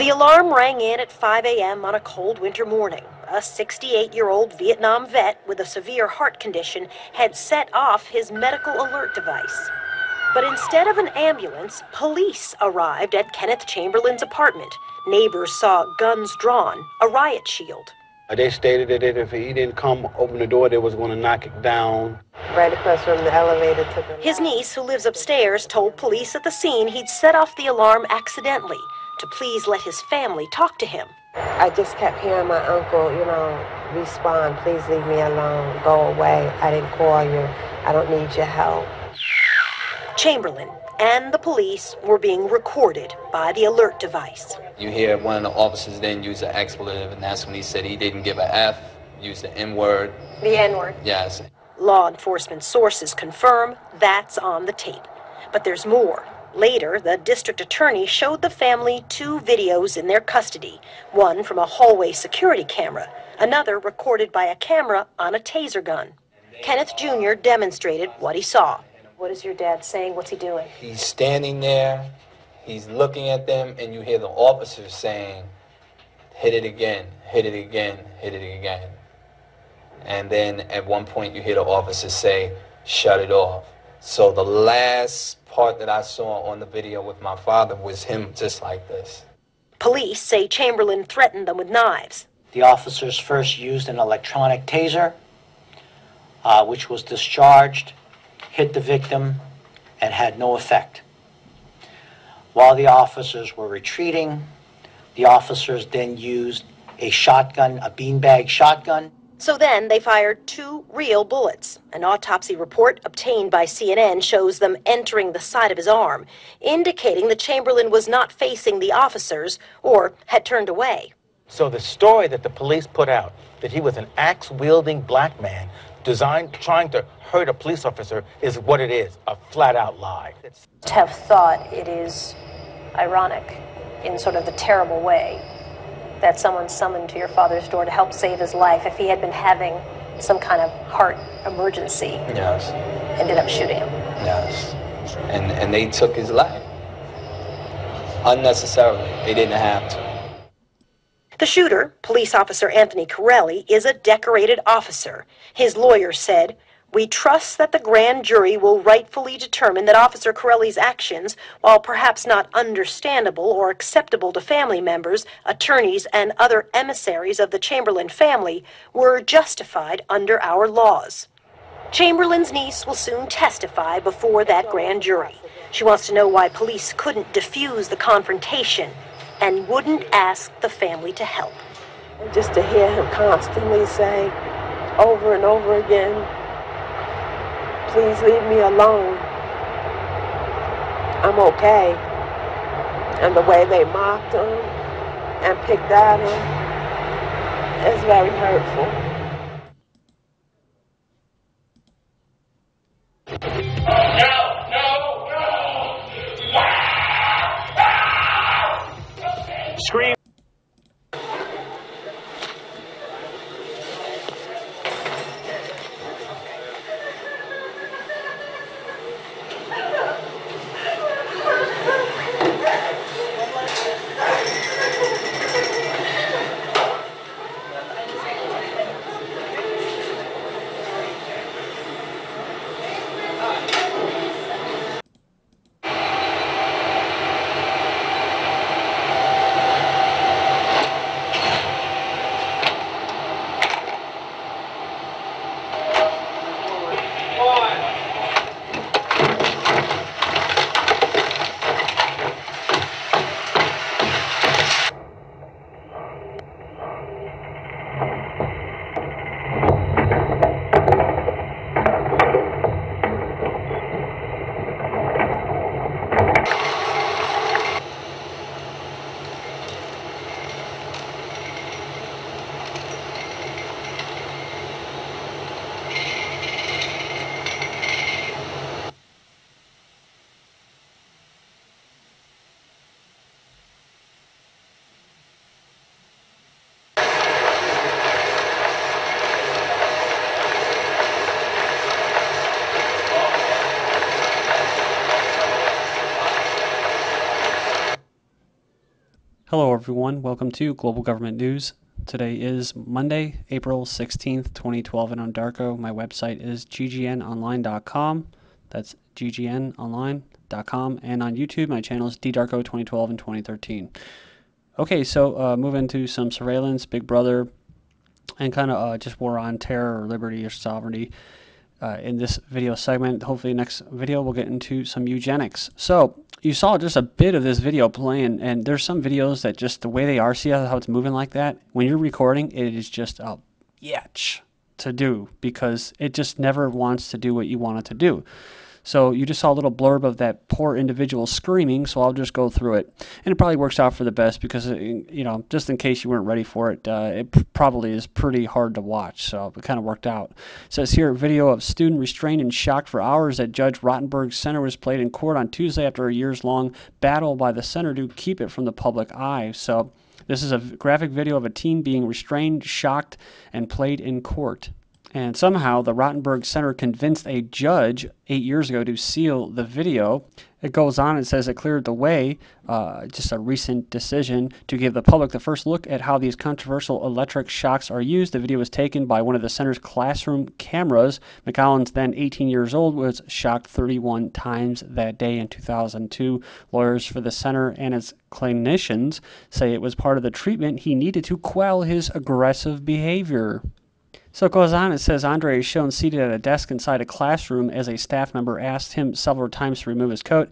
The alarm rang in at 5 a.m. on a cold winter morning. A 68-year-old Vietnam vet with a severe heart condition had set off his medical alert device. But instead of an ambulance, police arrived at Kenneth Chamberlain's apartment. Neighbors saw guns drawn, a riot shield. They stated that if he didn't come open the door, they was going to knock it down. Right across from the elevator took a... His niece, who lives upstairs, told police at the scene he'd set off the alarm accidentally to please let his family talk to him. I just kept hearing my uncle, respond, please leave me alone, go away, I didn't call you, I don't need your help. Chamberlain and the police were being recorded by the alert device. You hear one of the officers then use an expletive, and that's when he said he didn't give an F, used the N-word. The N-word? Yes. Law enforcement sources confirm that's on the tape. But there's more. Later, the district attorney showed the family 2 videos in their custody, one from a hallway security camera, another recorded by a camera on a taser gun. Kenneth Jr. demonstrated what he saw. What is your dad saying? What's he doing? He's standing there, he's looking at them, and you hear the officers saying, hit it again, hit it again, hit it again. And then at one point you hear the officers say, shut it off. So the last part that I saw on the video with my father was him just like this. Police say Chamberlain threatened them with knives. The officers first used an electronic taser, which was discharged, hit the victim, and had no effect. While the officers were retreating, the officers then used a shotgun, a beanbag shotgun. So then they fired 2 real bullets. An autopsy report obtained by CNN shows them entering the side of his arm, indicating that Chamberlain was not facing the officers or had turned away. So the story that the police put out, that he was an axe-wielding black man trying to hurt a police officer, is what it is, a flat-out lie. To have thought it is ironic in sort of the terrible way that someone summoned to your father's door to help save his life if he had been having some kind of heart emergency. Yes. Ended up shooting him. Yes. And they took his life. Unnecessarily. They didn't have to. The shooter, police officer Anthony Corelli, is a decorated officer. His lawyer said, "We trust that the grand jury will rightfully determine that Officer Corelli's actions, while perhaps not understandable or acceptable to family members, attorneys, and other emissaries of the Chamberlain family, were justified under our laws." Chamberlain's niece will soon testify before that grand jury. She wants to know why police couldn't defuse the confrontation and wouldn't ask the family to help. Just to hear him constantly say over and over again, please leave me alone, I'm okay. And the way they mocked him and picked at him is very hurtful. Scream. Hello everyone, welcome to Global Government News. Today is Monday, April 16th, 2012, and I'm Darko. My website is ggnonline.com. That's ggnonline.com. And on YouTube, my channel is ddarko 2012 and 2013. Okay, so moving to some surveillance, Big Brother, and kind of just war on terror or liberty or sovereignty. In this video segment, hopefully next video, we'll get into some eugenics. So you saw just a bit of this video playing, and there's some videos that just the way they are, see how it's moving like that? When you're recording, it is just a yetch to do because it just never wants to do what you want it to do. So you just saw a little blurb of that poor individual screaming, so I'll just go through it. And it probably works out for the best because, you know, just in case you weren't ready for it, it probably is pretty hard to watch, so it kind of worked out. It says here, video of student restrained and shocked for hours at Judge Rottenberg's center was played in court on Tuesday after a years-long battle by the center to keep it from the public eye. So this is a graphic video of a teen being restrained, shocked, and played in court. And somehow the Rottenberg Center convinced a judge 8 years ago to seal the video. It goes on and says it cleared the way, just a recent decision to give the public the first look at how these controversial electric shocks are used. The video was taken by one of the center's classroom cameras. McCollins, then 18 years old, was shocked 31 times that day in 2002. Lawyers for the center and its clinicians say it was part of the treatment he needed to quell his aggressive behavior. So it goes on, it says Andre is shown seated at a desk inside a classroom as a staff member asked him several times to remove his coat.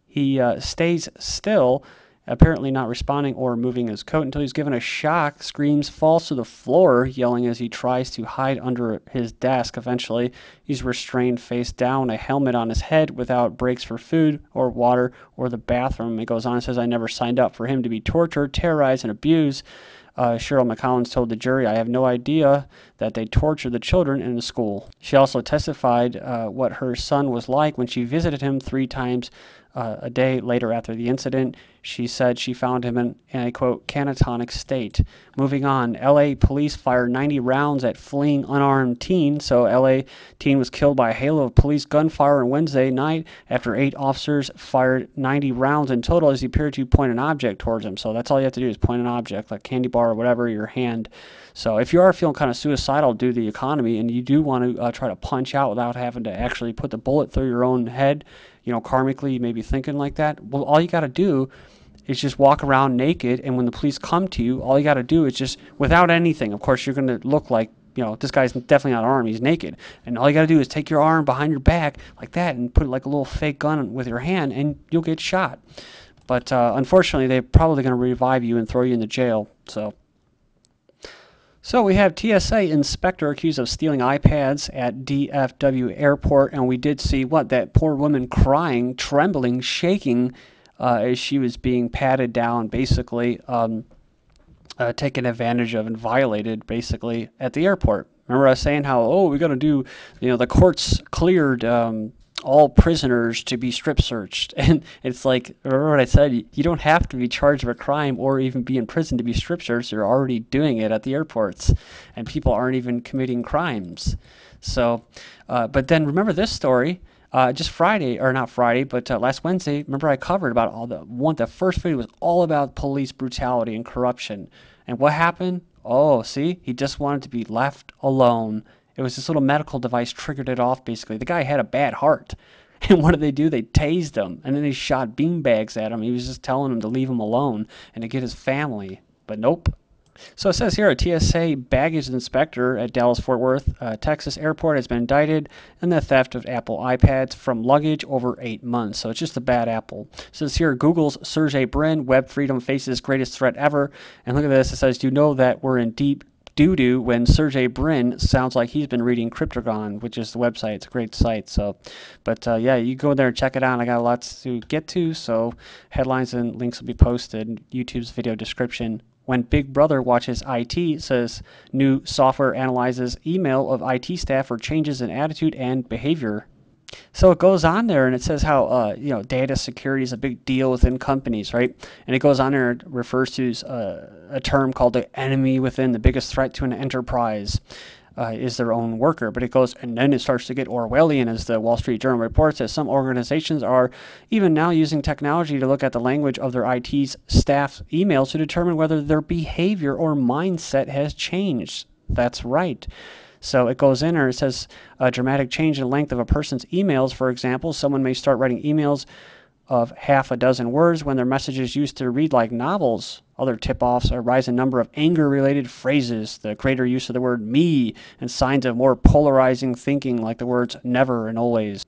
He stays still, apparently not responding or removing his coat until he's given a shock, screams, falls to the floor, yelling as he tries to hide under his desk. Eventually, he's restrained face down, a helmet on his head without breaks for food or water or the bathroom. It goes on and says, I never signed up for him to be tortured, terrorized, and abused. Cheryl McCollins told the jury, I have no idea that they torture the children in the school. She also testified what her son was like when she visited him 3 times a day later after the incident. She said she found him in a, quote, catatonic state. Moving on, L.A. police fired 90 rounds at fleeing unarmed teen. So L.A. teen was killed by a halo of police gunfire on Wednesday night after 8 officers fired 90 rounds in total as he appeared to point an object towards him. So that's all you have to do is point an object, like candy bar or whatever, your hand. So if you are feeling kind of suicidal due to the economy and you do want to try to punch out without having to actually put the bullet through your own head, you know, karmically you may be thinking like that, well, all you got to do is just walk around naked, and when the police come to you, all you got to do is just, without anything, of course, you're going to look like, you know, this guy's definitely not armed, he's naked, and all you got to do is take your arm behind your back like that and put like a little fake gun with your hand, and you'll get shot. But unfortunately, they're probably going to revive you and throw you into jail. So we have TSA inspector accused of stealing iPads at DFW Airport, and we did see that poor woman crying, trembling, shaking as she was being patted down, basically taken advantage of and violated, basically, at the airport. Remember I was saying how, oh, we got to do, you know, the courts cleared all prisoners to be strip searched, and it's like, remember what I said, you don't have to be charged with a crime or even be in prison to be strip searched. You're already doing it at the airports, and people aren't even committing crimes. So but then remember this story, just Friday, or not Friday, but last Wednesday, remember I covered about the first video was all about police brutality and corruption. And what happened? Oh, see, he just wanted to be left alone. It was this little medical device triggered it off, basically. The guy had a bad heart. And what did they do? They tased him, and then they shot beanbags at him. He was just telling him to leave him alone and to get his family. But nope. So it says here, a TSA baggage inspector at Dallas-Fort Worth, Texas airport has been indicted in the theft of Apple iPads from luggage over 8 months. So it's just a bad apple. It says here, Google's Sergey Brin, web freedom faces greatest threat ever. And look at this. It says, you know that we're in deep doo-doo when Sergey Brin sounds like he's been reading Cryptagon, which is the website. It's a great site. So, but yeah, you go there and check it out. I got lots to get to, so headlines and links will be posted. YouTube's video description. When Big Brother watches IT, says new software analyzes email of IT staff for changes in attitude and behavior. So it goes on there and it says how you know, data security is a big deal within companies, right? And it goes on there and refers to a term called the enemy within, the biggest threat to an enterprise. is their own worker. But it goes, and then it starts to get Orwellian, as the Wall Street Journal reports, that some organizations are even now using technology to look at the language of their IT staff's emails to determine whether their behavior or mindset has changed. That's right. So it goes in, or it says a dramatic change in length of a person's emails. For example, someone may start writing emails of half a dozen words when their messages used to read like novels. Other tip-offs are a rise in number of anger-related phrases, the greater use of the word me, and signs of more polarizing thinking like the words never and always.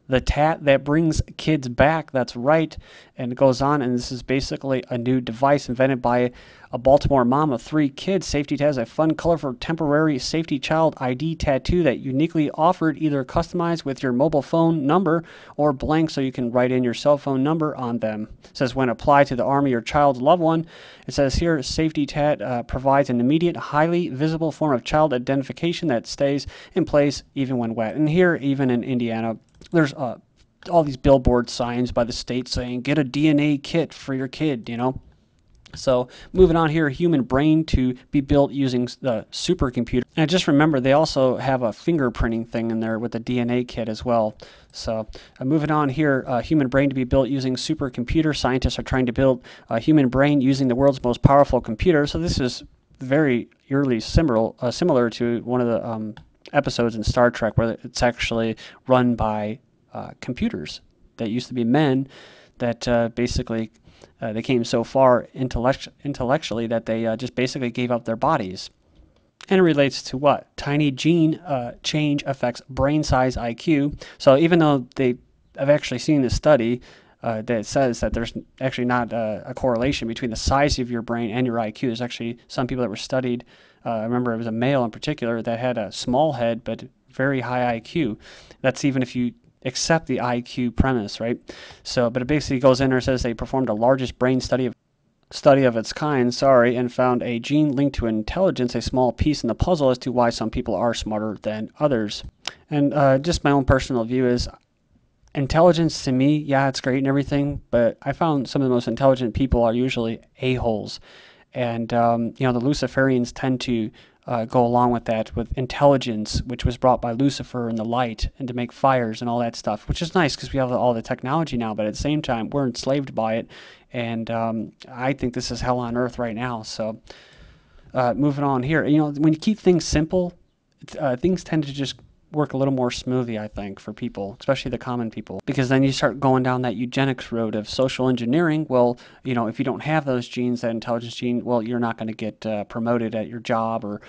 The tat that brings kids back, that's right. And it goes on, and this is basically a new device invented by a Baltimore mom of 3 kids. Safety Tat is a fun, colorful, temporary safety child ID tattoo that uniquely offered, either customized with your mobile phone number or blank so you can write in your cell phone number on them. It says when applied to the arm of your child's loved one, it says here, Safety Tat provides an immediate, highly visible form of child identification that stays in place even when wet. And here, even in Indiana, there's all these billboard signs by the state saying, get a DNA kit for your kid, you know. So moving on here, human brain to be built using the supercomputer. And just remember, they also have a fingerprinting thing in there with the DNA kit as well. So moving on here, human brain to be built using supercomputer. Scientists are trying to build a human brain using the world's most powerful computer. So this is very eerily similar to one of the episodes in Star Trek where it's actually run by computers that used to be men that basically they came so far intellectually that they just basically gave up their bodies. And it relates to what? Tiny gene change affects brain size IQ. So even though I've actually seen this study that says that there's actually not a correlation between the size of your brain and your IQ. There's actually some people that were studied. I remember it was a male in particular that had a small head but very high IQ. That's even if you accept the IQ premise, right? So, but it basically goes in there and says they performed the largest brain study of its kind, and found a gene linked to intelligence, a small piece in the puzzle as to why some people are smarter than others. And just my own personal view is, intelligence to me, yeah, it's great and everything, but I found some of the most intelligent people are usually a-holes. And, the Luciferians tend to go along with that, with intelligence, which was brought by Lucifer and the light, and to make fires and all that stuff, which is nice because we have all the technology now, but at the same time, we're enslaved by it. And I think this is hell on earth right now. So moving on here, when you keep things simple, things tend to just work a little more smoothly, I think, for people, especially the common people, because then you start going down that eugenics road of social engineering. Well, if you don't have those genes, that intelligence gene, well, you're not going to get promoted at your job, or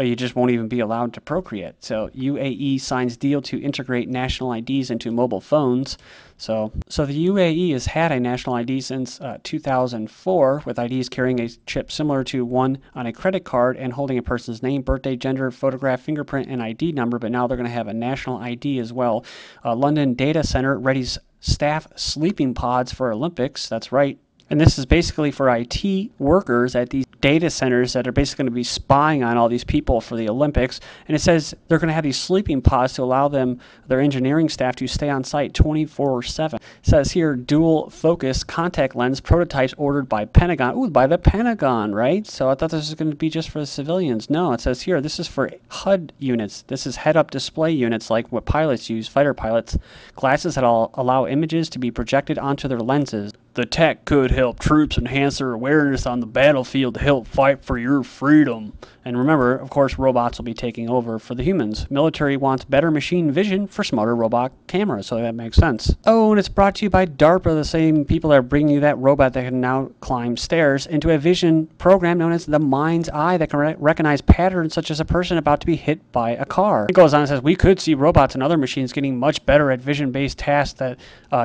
you just won't even be allowed to procreate. So UAE signs deal to integrate national IDs into mobile phones. So the UAE has had a national ID since 2004, with IDs carrying a chip similar to one on a credit card and holding a person's name, birthday, gender, photograph, fingerprint, and ID number. But now they're going to have a national ID as well. London data center readies staff sleeping pods for Olympics. That's right. And this is basically for IT workers at these data centers that are basically going to be spying on all these people for the Olympics. And it says they're going to have these sleeping pods to allow their engineering staff to stay on site 24/7. It says here, dual focus contact lens prototypes ordered by Pentagon. Ooh, by the Pentagon, right? So I thought this was going to be just for the civilians. No, it says here, this is for HUD units. This is head-up display units like what pilots use, fighter pilots. Glasses that allow images to be projected onto their lenses. The tech could help troops enhance their awareness on the battlefield to help fight for your freedom. And remember, of course, robots will be taking over for the humans. Military wants better machine vision for smarter robot cameras, so that makes sense. Oh, and it's brought to you by DARPA, the same people that are bringing you that robot that can now climb stairs, into a vision program known as the Mind's Eye that can recognize patterns such as a person about to be hit by a car. It goes on and says, we could see robots and other machines getting much better at vision-based tasks that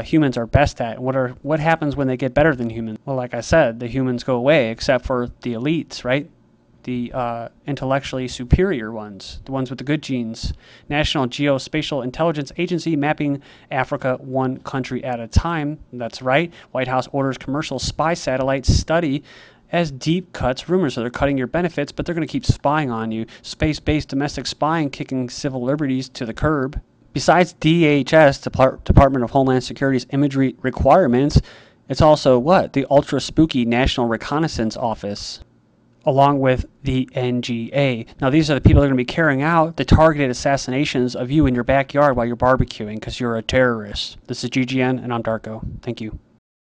humans are best at. What happens when they get better than humans? Well, like I said, the humans go away, except for the elites, right? The intellectually superior ones, the ones with the good genes. National Geospatial-Intelligence Agency mapping Africa one country at a time. That's right. White House orders commercial spy satellites study as deep cuts rumors. So they're cutting your benefits, but they're going to keep spying on you. Space-based domestic spying kicking civil liberties to the curb. Besides DHS, Department of Homeland Security's imagery requirements, it's also what? The ultra-spooky National Reconnaissance Office. along with the NGA. Now, these are the people that are going to be carrying out the targeted assassinations of you in your backyard while you're barbecuing because you're a terrorist. This is GGN, and I'm Darko. Thank you.